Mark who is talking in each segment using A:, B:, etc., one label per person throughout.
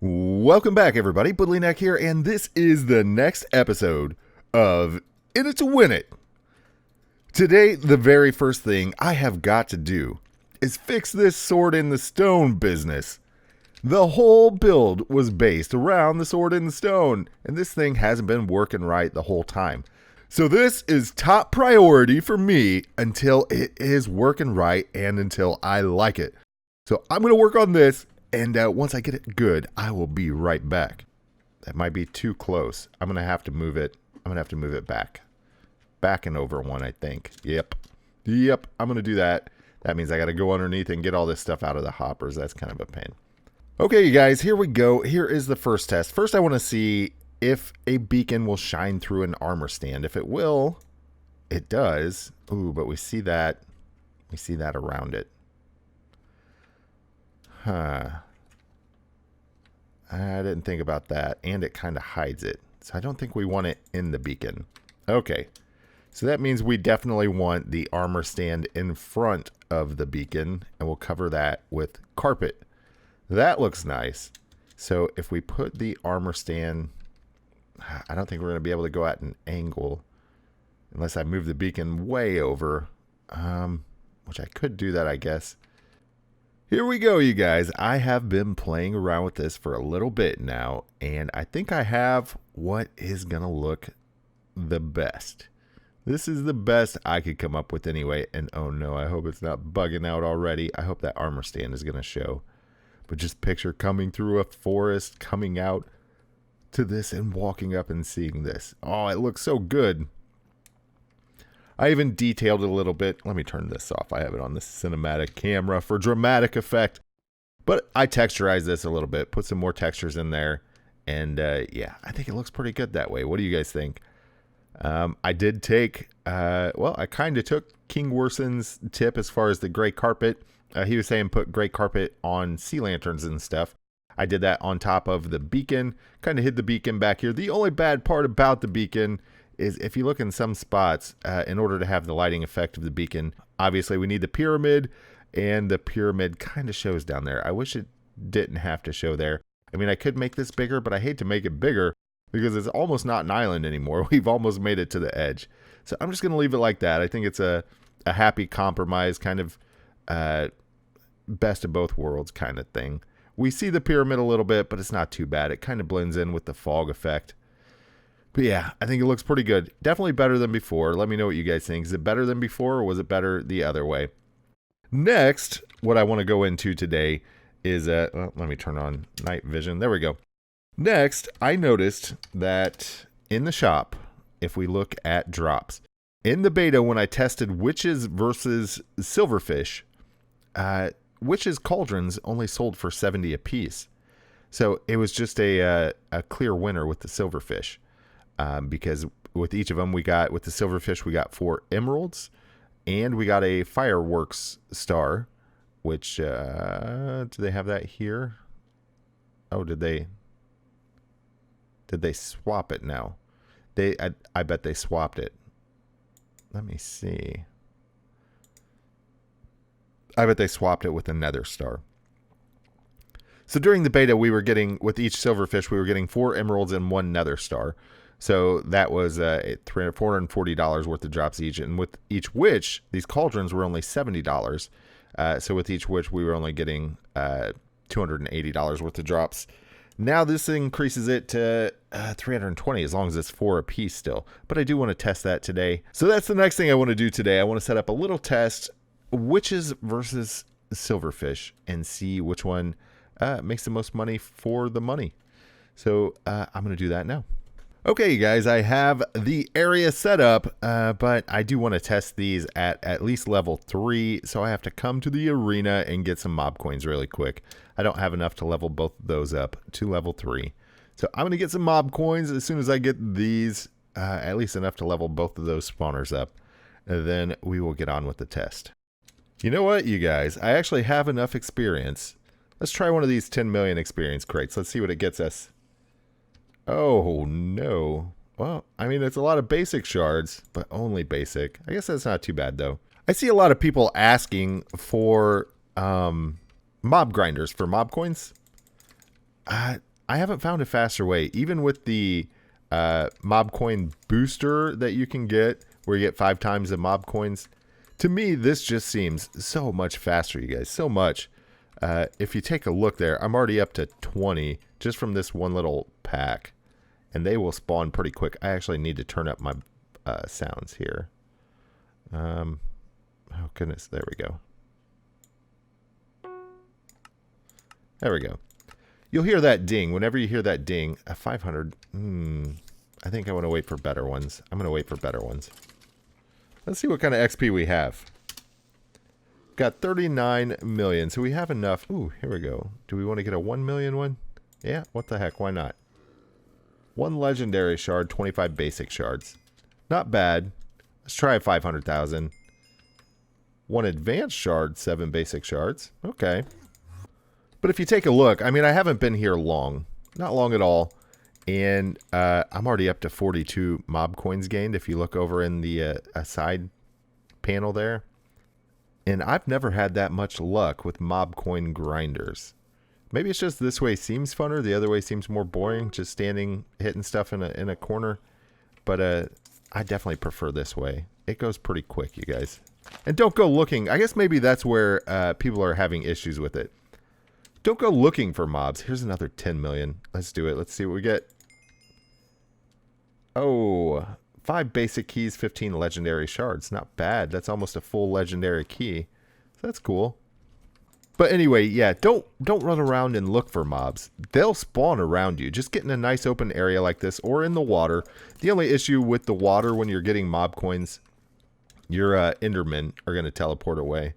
A: Welcome back, everybody. Boodlyneck here, and this is the next episode of In It to Win It. Today, the very first thing I have got to do is fix this sword in the stone business. The whole build was based around the sword in the stone, and this thing hasn't been working right the whole time. So this is top priority for me until it is working right and until I like it. So I'm going to work on this. And once I get it good, I will be right back. That might be too close. I'm going to have to move it. I'm going to have to move it back. Back and over one, I think. Yep. I'm going to do that. That means I got to go underneath and get all this stuff out of the hoppers. That's kind of a pain. Okay, you guys, here we go. Here is the first test. First, I want to see if a beacon will shine through an armor stand. If it will, it does. Ooh, but we see that. We see that around it. Huh. I didn't think about that. And it kind of hides it. So I don't think we want it in the beacon. Okay. So that means we definitely want the armor stand in front of the beacon. And we'll cover that with carpet. That looks nice. So if we put the armor stand... I don't think we're going to be able to go at an angle. Unless I move the beacon way over. Which I could do that, I guess. Here we go, you guys. I have been playing around with this for a little bit now, and I think I have what is going to look the best. This is the best I could come up with anyway, and oh no, I hope it's not bugging out already. I hope that armor stand is going to show. But just picture coming through a forest, coming out to this and walking up and seeing this. Oh, it looks so good. I even detailed it a little bit. Let me turn this off. I have it on the cinematic camera for dramatic effect. But I texturized this a little bit, put some more textures in there. And yeah, I think it looks pretty good that way. What do you guys think? I did take, well, I kind of took King Worson's tip as far as the gray carpet. He was saying put gray carpet on sea lanterns and stuff. I did that on top of the beacon. Kind of hid the beacon back here. The only bad part about the beacon is if you look in some spots, in order to have the lighting effect of the beacon, obviously we need the pyramid, and the pyramid kind of shows down there. I wish it didn't have to show there. I mean, I could make this bigger, but I hate to make it bigger because it's almost not an island anymore. We've almost made it to the edge. So I'm just going to leave it like that. I think it's a happy compromise, kind of best of both worlds kind of thing. We see the pyramid a little bit, but it's not too bad. It kind of blends in with the fog effect. But yeah, I think it looks pretty good. Definitely better than before. Let me know what you guys think. Is it better than before, or was it better the other way? Next, what I want to go into today is, well, let me turn on night vision. There we go. Next, I noticed that in the shop, if we look at drops, in the beta when I tested witches versus silverfish, witches cauldrons only sold for 70 a piece. So it was just a clear winner with the silverfish. Because with each of them, with the silverfish, we got 4 emeralds, and we got a fireworks star, which, do they have that here? Oh, did they swap it now? I bet they swapped it. Let me see. I bet they swapped it with a nether star. So during the beta, we were getting, with each silverfish, we were getting 4 emeralds and 1 nether star. So that was $440 worth of drops each. And with each witch, these cauldrons were only $70. So with each witch, we were only getting $280 worth of drops. Now this increases it to $320 as long as it's 4 a piece still. But I do want to test that today. So that's the next thing I want to do today. I want to set up a little test, witches versus silverfish, and see which one makes the most money for the money. So I'm going to do that now. Okay, you guys, I have the area set up, but I do want to test these at least level 3, so I have to come to the arena and get some mob coins really quick. I don't have enough to level both of those up to level 3. So I'm going to get some mob coins as soon as I get these, at least enough to level both of those spawners up. And then we will get on with the test. You know what, you guys? I actually have enough experience. Let's try one of these 10 million experience crates. Let's see what it gets us. Oh, no. Well, I mean, it's a lot of basic shards, but only basic. I guess that's not too bad, though. I see a lot of people asking for mob grinders for mob coins. I haven't found a faster way. Even with the mob coin booster that you can get, where you get 5 times the mob coins, to me, this just seems so much faster, you guys. So much. If you take a look there, I'm already up to 20 just from this one little pack. And they will spawn pretty quick. I actually need to turn up my sounds here. Oh, goodness. There we go. There we go. You'll hear that ding. Whenever you hear that ding, a 500. I think I want to wait for better ones. I'm going to wait for better ones. Let's see what kind of XP we have. Got 39 million. So we have enough. Ooh, here we go. Do we want to get a 1 million one? Yeah, what the heck? Why not? 1 legendary shard, 25 basic shards. Not bad. Let's try 500,000. 1 advanced shard, 7 basic shards. Okay. But if you take a look, I mean, I haven't been here long. Not long at all. And I'm already up to 42 mob coins gained if you look over in the side panel there. And I've never had that much luck with mob coin grinders. Maybe it's just this way seems funner. The other way seems more boring. Just standing, hitting stuff in a corner. But I definitely prefer this way. It goes pretty quick, you guys. And don't go looking. I guess maybe that's where people are having issues with it. Don't go looking for mobs. Here's another 10 million. Let's do it. Let's see what we get. Oh, 5 basic keys, 15 legendary shards. Not bad. That's almost a full legendary key. So that's cool. But anyway, yeah, don't run around and look for mobs. They'll spawn around you. Just get in a nice open area like this or in the water. The only issue with the water when you're getting mob coins, your Endermen are going to teleport away.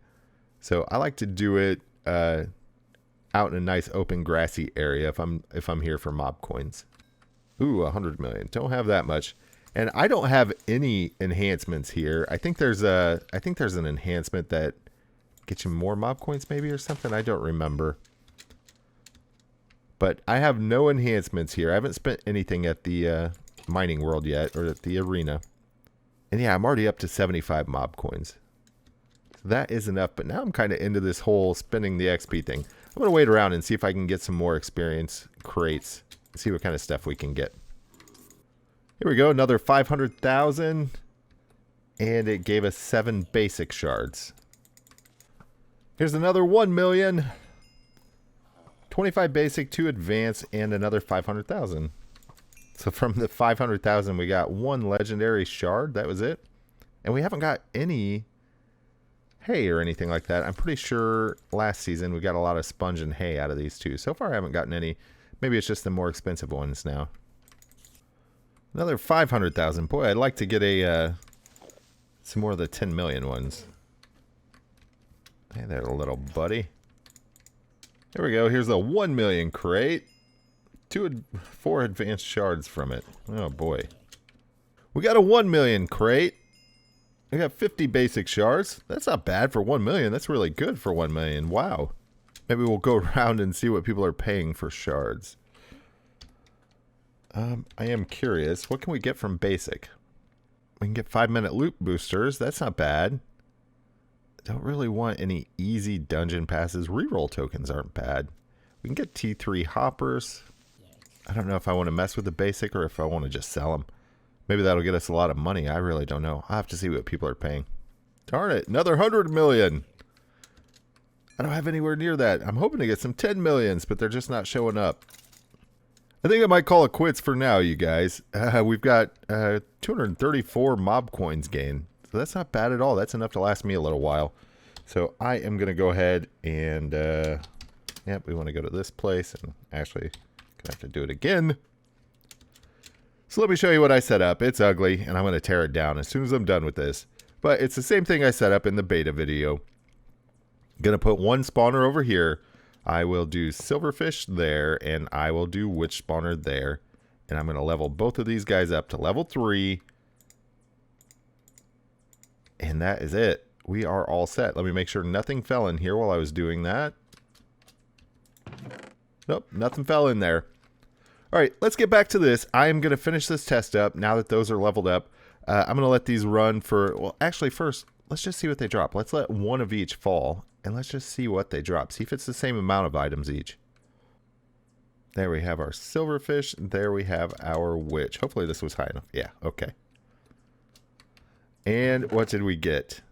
A: So I like to do it out in a nice open grassy area if I'm here for mob coins. Ooh, 100 million. Don't have that much. And I don't have any enhancements here. I think there's an enhancement that gets you more mob coins maybe or something. I don't remember. But I have no enhancements here. I haven't spent anything at the mining world yet or at the arena. And yeah, I'm already up to 75 mob coins. So that is enough. But now I'm kind of into this whole spending the XP thing. I'm going to wait around and see if I can get some more experience crates. See what kind of stuff we can get. Here we go. Another 500,000. And it gave us 7 basic shards. Here's another 1 million. 25 basic, 2 advanced, and another 500,000. So from the 500,000, we got 1 legendary shard. That was it. And we haven't got any hay or anything like that. I'm pretty sure last season we got a lot of sponge and hay out of these two. So far I haven't gotten any. Maybe it's just the more expensive ones now. Another 500,000. Boy, I'd like to get a some more of the 10 million ones. Hey there, little buddy. There we go. Here's a 1 million crate. 4 advanced shards from it. Oh boy. We got a 1 million crate. We got 50 basic shards. That's not bad for 1 million. That's really good for 1 million. Wow. Maybe we'll go around and see what people are paying for shards. I am curious. What can we get from basic? We can get 5-minute loot boosters. That's not bad. Don't really want any easy dungeon passes. Reroll tokens aren't bad. We can get T3 hoppers. I don't know if I want to mess with the basic or if I want to just sell them. Maybe that'll get us a lot of money. I really don't know. I'll have to see what people are paying. Darn it. Another 100 million. I don't have anywhere near that. I'm hoping to get some 10 millions, but they're just not showing up. I think I might call it quits for now, you guys. We've got 234 mob coins gained. So that's not bad at all. That's enough to last me a little while. So I am going to go ahead and... yep, we want to go to this place. And actually, gonna have to do it again. So let me show you what I set up. It's ugly, and I'm going to tear it down as soon as I'm done with this. But it's the same thing I set up in the beta video. Going to put 1 spawner over here. I will do silverfish there, and I will do witch spawner there. And I'm going to level both of these guys up to level 3. And that is it. We are all set. Let me make sure nothing fell in here while I was doing that. Nope, nothing fell in there. All right, let's get back to this. I am going to finish this test up now that those are leveled up. I'm going to let these run for... Well, actually, first, let's just see what they drop. Let's let 1 of each fall, and let's just see what they drop. See if it's the same amount of items each. There we have our silverfish. There we have our witch. Hopefully this was high enough. Yeah, okay. And what did we get?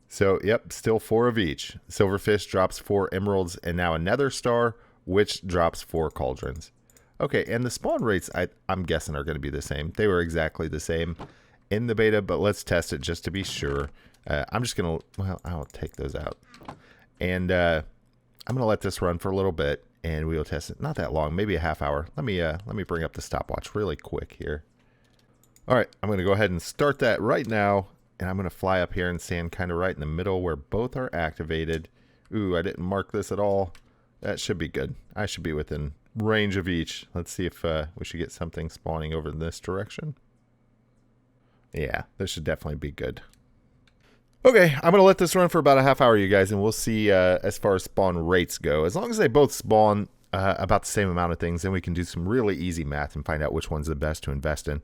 A: So, yep, still 4 of each. Silverfish drops 4 emeralds and now a nether star. Witch drops 4 cauldrons. Okay, and the spawn rates, I'm guessing, are going to be the same. They were exactly the same in the beta, but let's test it just to be sure. I'm just going to, well, I'll take those out. And I'm going to let this run for a little bit, and we'll test it. Not that long, maybe a half hour. Let me bring up the stopwatch really quick here. All right, I'm going to go ahead and start that right now, and I'm going to fly up here and stand kind of right in the middle where both are activated. Ooh, I didn't mark this at all. That should be good. I should be within range of each. Let's see if we should get something spawning over in this direction. Yeah, this should definitely be good. Okay, I'm going to let this run for about a half hour, you guys, and we'll see as far as spawn rates go. As long as they both spawn about the same amount of things, then we can do some really easy math and find out which one's the best to invest in.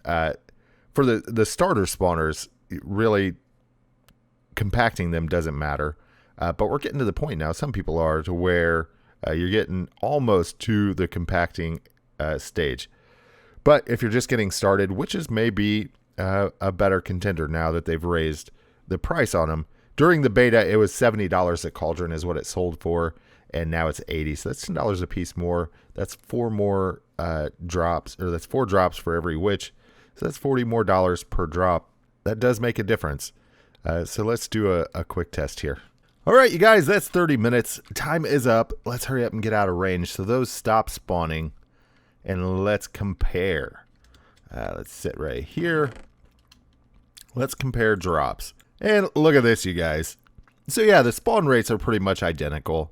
A: For the starter spawners, really compacting them doesn't matter. But we're getting to the point now, some people are, to where you're getting almost to the compacting stage. But if you're just getting started, witches may be a better contender now that they've raised the price on them. During the beta, it was $70 a cauldron is what it sold for, and now it's $80. So that's $10 a piece more. That's 4 more drops, or that's 4 drops for every witch. So that's $40 more per drop. That does make a difference. So let's do a quick test here. All right, you guys, that's 30 minutes. Time is up. Let's hurry up and get out of range. So those stop spawning, and let's compare. Let's sit right here. Let's compare drops. And look at this, you guys. So yeah, the spawn rates are pretty much identical.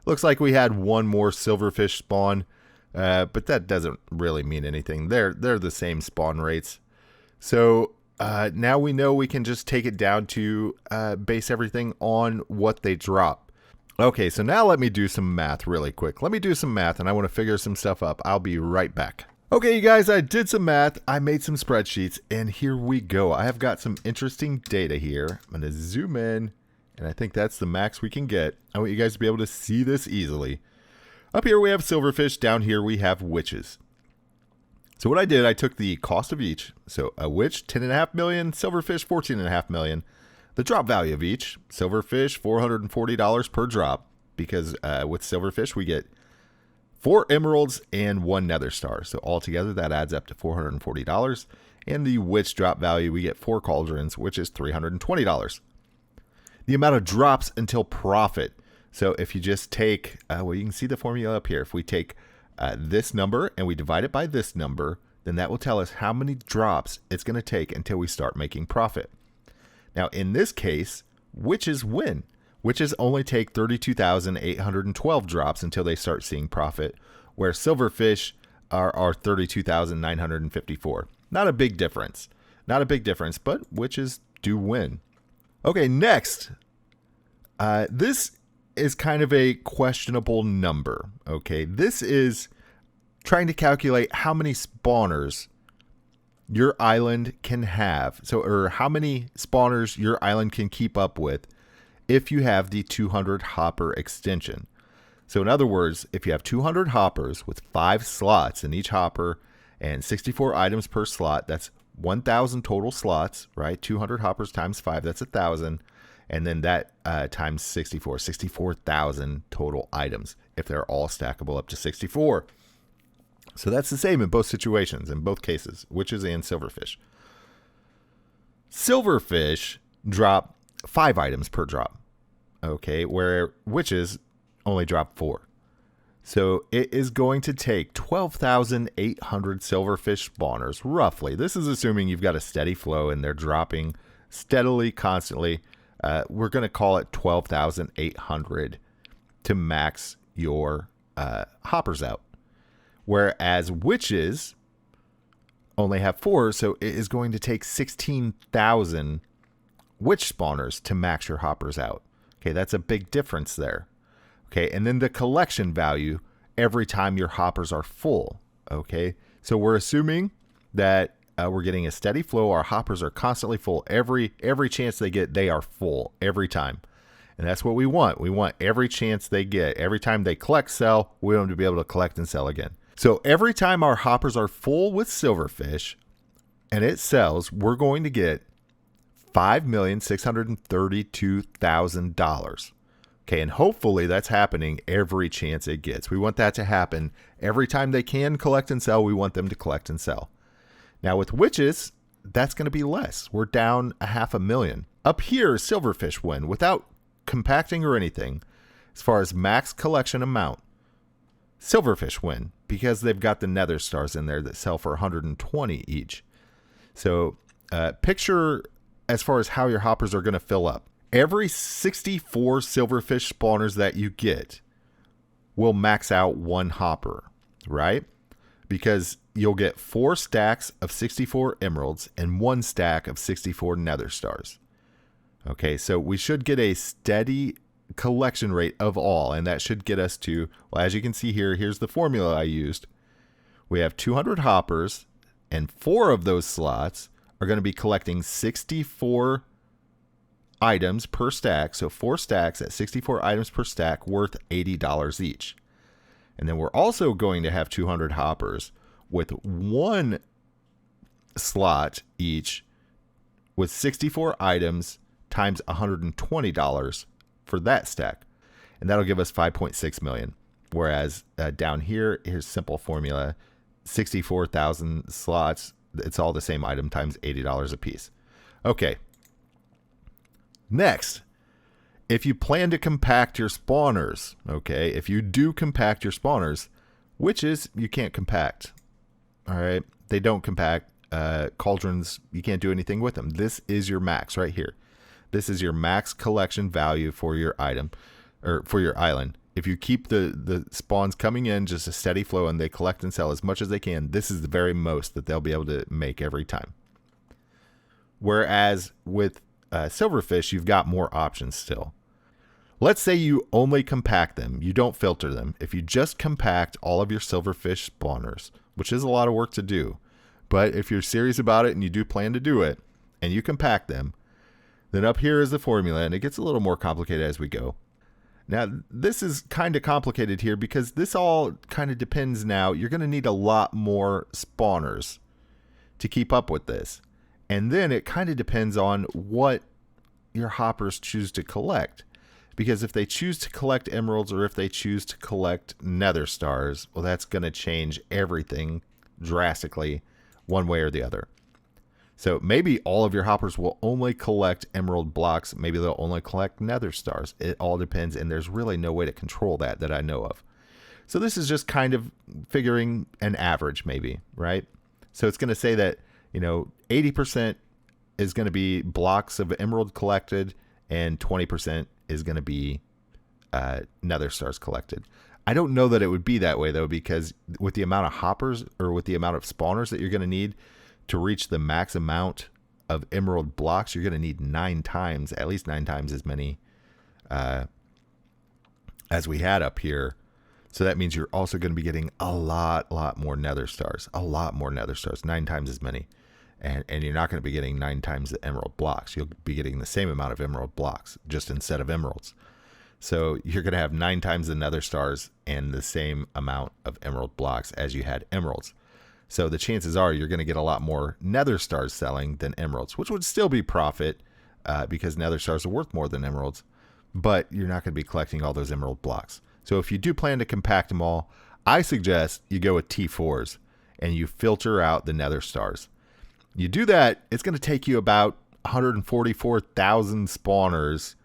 A: Looks like we had 1 more silverfish spawn, but that doesn't really mean anything. They're the same spawn rates. So now we know we can just take it down to base everything on what they drop. Okay, so now let me do some math really quick. Let me do some math, and I want to figure some stuff up. I'll be right back. Okay, you guys, I did some math. I made some spreadsheets, and here we go. I have got some interesting data here. I'm going to zoom in, and I think that's the max we can get. I want you guys to be able to see this easily. Up here we have silverfish. Down here we have witches. So what I did, I took the cost of each. So a witch, 10.5 million, silverfish, 14.5 million. The drop value of each, silverfish, $440 per drop, because with silverfish we get 4 emeralds and 1 nether star. So altogether that adds up to $440. And the witch drop value, we get 4 cauldrons, which is $320. The amount of drops until profit. So if you just take, well, you can see the formula up here. If we take this number and we divide it by this number, then that will tell us how many drops it's going to take until we start making profit. Now, in this case, witches win. Witches only take 32,812 drops until they start seeing profit, where silverfish are 32,954. Not a big difference. Not a big difference, but witches do win. Okay, next. This is kind of a questionable number. Okay, this is trying to calculate how many spawners your island can have. So, or how many spawners your island can keep up with if you have the 200 hopper extension. So in other words, if you have 200 hoppers with 5 slots in each hopper and 64 items per slot, that's 1,000 total slots, right? 200 hoppers times 5, that's 1,000. And then that times 64,000 total items if they're all stackable up to 64. So that's the same in both situations, in both cases, witches and silverfish. Silverfish drop 5 items per drop, okay, where witches only drop 4. So it is going to take 12,800 silverfish spawners, roughly. This is assuming you've got a steady flow and they're dropping steadily, constantly. We're going to call it 12,800 to max your hoppers out. Whereas witches only have 4, so it is going to take 16,000 witch spawners to max your hoppers out. Okay, that's a big difference there. Okay, and then the collection value every time your hoppers are full. Okay, so we're assuming that we're getting a steady flow. Our hoppers are constantly full. Every chance they get, they are full every time. And that's what we want. We want every chance they get. Every time they collect, sell, we want them to be able to collect and sell again. So every time our hoppers are full with silverfish and it sells, we're going to get $5,632,000. Okay, and hopefully that's happening every chance it gets. We want that to happen every time they can collect and sell. We want them to collect and sell. Now with witches, that's going to be less. We're down $500,000. Up here, silverfish win without compacting or anything. As far as max collection amount, silverfish win because they've got the nether stars in there that sell for 120 each. So picture as far as how your hoppers are going to fill up. Every 64 silverfish spawners that you get will max out one hopper, right? Because you'll get 4 stacks of 64 emeralds and 1 stack of 64 nether stars. Okay, so we should get a steady collection rate of all, and that should get us to, well, as you can see here, here's the formula I used. We have 200 hoppers, and 4 of those slots are going to be collecting 64 items per stack. So 4 stacks at 64 items per stack worth $80 each. And then we're also going to have 200 hoppers with 1 slot each with 64 items times $120 for that stack. And that'll give us 5.6 million. Whereas down here, here's simple formula, 64,000 slots. It's all the same item times $80 a piece. Okay. Next, if you plan to compact your spawners, okay, if you do compact your spawners, witches, you can't compact, all right? They don't compact. Cauldrons, you can't do anything with them. This is your max right here. This is your max collection value for your item, or for your island. If you keep the spawns coming in, just a steady flow, and they collect and sell as much as they can, this is the very most that they'll be able to make every time. Whereas with silverfish, you've got more options still. Let's say you only compact them. You don't filter them. If you just compact all of your silverfish spawners, which is a lot of work to do, but if you're serious about it and you do plan to do it, and you compact them, then up here is the formula, and it gets a little more complicated as we go. Now, this is kind of complicated here because this all kind of depends now. You're going to need a lot more spawners to keep up with this. And then it kind of depends on what your hoppers choose to collect. Because if they choose to collect emeralds or if they choose to collect nether stars, well, that's going to change everything drastically one way or the other. So maybe all of your hoppers will only collect emerald blocks. Maybe they'll only collect nether stars. It all depends, and there's really no way to control that I know of. So this is just kind of figuring an average maybe, right? So it's going to say that, 80% is going to be blocks of emerald collected and 20% is going to be nether stars collected. I don't know that it would be that way, though, because with the amount of hoppers or with the amount of spawners that you're going to need to reach the max amount of emerald blocks, you're going to need at least 9 times as many as we had up here. So that means you're also going to be getting a lot more nether stars, 9 times as many. And you're not going to be getting 9 times the emerald blocks. You'll be getting the same amount of emerald blocks, just instead of emeralds. So you're going to have 9 times the nether stars and the same amount of emerald blocks as you had emeralds. So the chances are you're going to get a lot more nether stars selling than emeralds, which would still be profit because nether stars are worth more than emeralds. But you're not going to be collecting all those emerald blocks. So if you do plan to compact them all, I suggest you go with T4s and you filter out the nether stars. You do that, it's going to take you about 144,000 spawners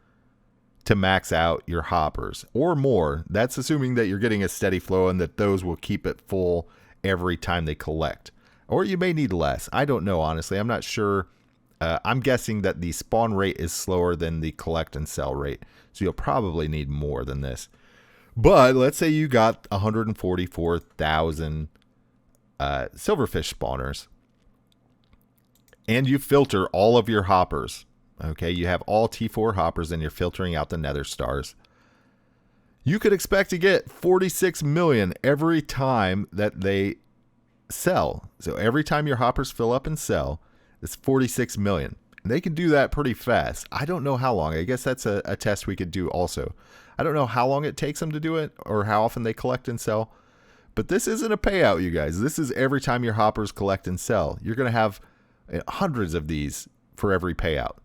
A: to max out your hoppers or more. That's assuming that you're getting a steady flow and that those will keep it full every time they collect. Or you may need less. I don't know, honestly. I'm not sure. I'm guessing that the spawn rate is slower than the collect and sell rate. So you'll probably need more than this. But let's say you got 144,000 silverfish spawners. And you filter all of your hoppers. Okay, you have all T4 hoppers and you're filtering out the nether stars. You could expect to get 46 million every time that they sell. So every time your hoppers fill up and sell, it's 46 million. They can do that pretty fast. I don't know how long. I guess that's a test we could do also. I don't know how long it takes them to do it or how often they collect and sell. But this isn't a payout, you guys. This is every time your hoppers collect and sell. You're going to have hundreds of these for every payout.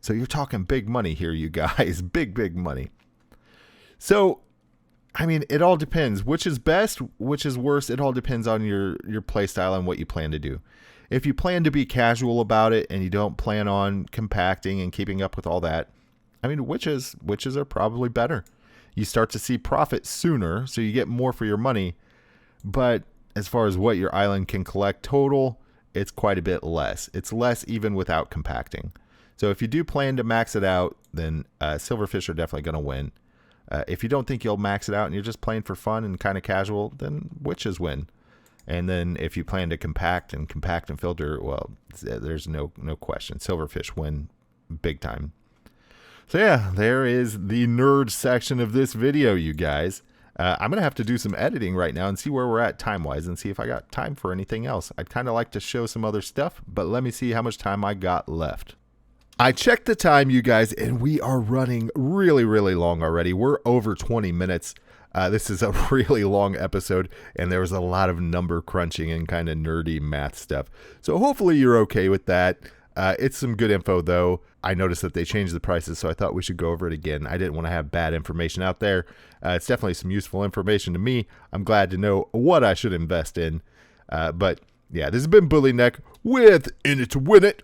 A: So you're talking big money here, you guys. Big money. So, I mean, it all depends. Which is best, which is worse. It all depends on your play style and what you plan to do. If you plan to be casual about it and you don't plan on compacting and keeping up with all that, I mean, witches are probably better. You start to see profit sooner, so you get more for your money. But as far as what your island can collect total, it's quite a bit less. It's less even without compacting. So if you do plan to max it out, then silverfish are definitely going to win. If you don't think you'll max it out and you're just playing for fun and kind of casual, then witches win. And then if you plan to compact and filter, well, there's no question. Silverfish win big time. So yeah, there is the nerd section of this video, you guys. I'm going to have to do some editing right now and see where we're at time-wise and see if I got time for anything else. I'd kind of like to show some other stuff, but let me see how much time I got left. I checked the time, you guys, and we are running really long already. We're over 20 minutes. This is a really long episode, and there was a lot of number crunching and kind of nerdy math stuff. So hopefully you're okay with that. It's some good info, though. I noticed that they changed the prices, so I thought we should go over it again. I didn't want to have bad information out there. It's definitely some useful information to me. I'm glad to know what I should invest in. But yeah, this has been Bully Neck with In It to Win It.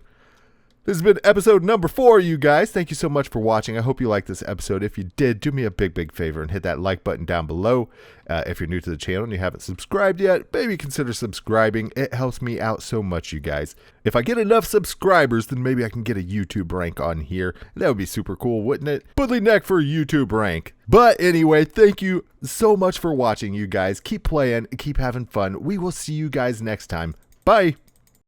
A: This has been episode number 4, you guys. Thank you so much for watching. I hope you liked this episode. If you did, do me a big favor and hit that like button down below. If you're new to the channel and you haven't subscribed yet, maybe consider subscribing. It helps me out so much, you guys. If I get enough subscribers, then maybe I can get a YouTube rank on here. That would be super cool, wouldn't it? Bully Neck for YouTube rank. But anyway, thank you so much for watching, you guys. Keep playing, keep having fun. We will see you guys next time. Bye.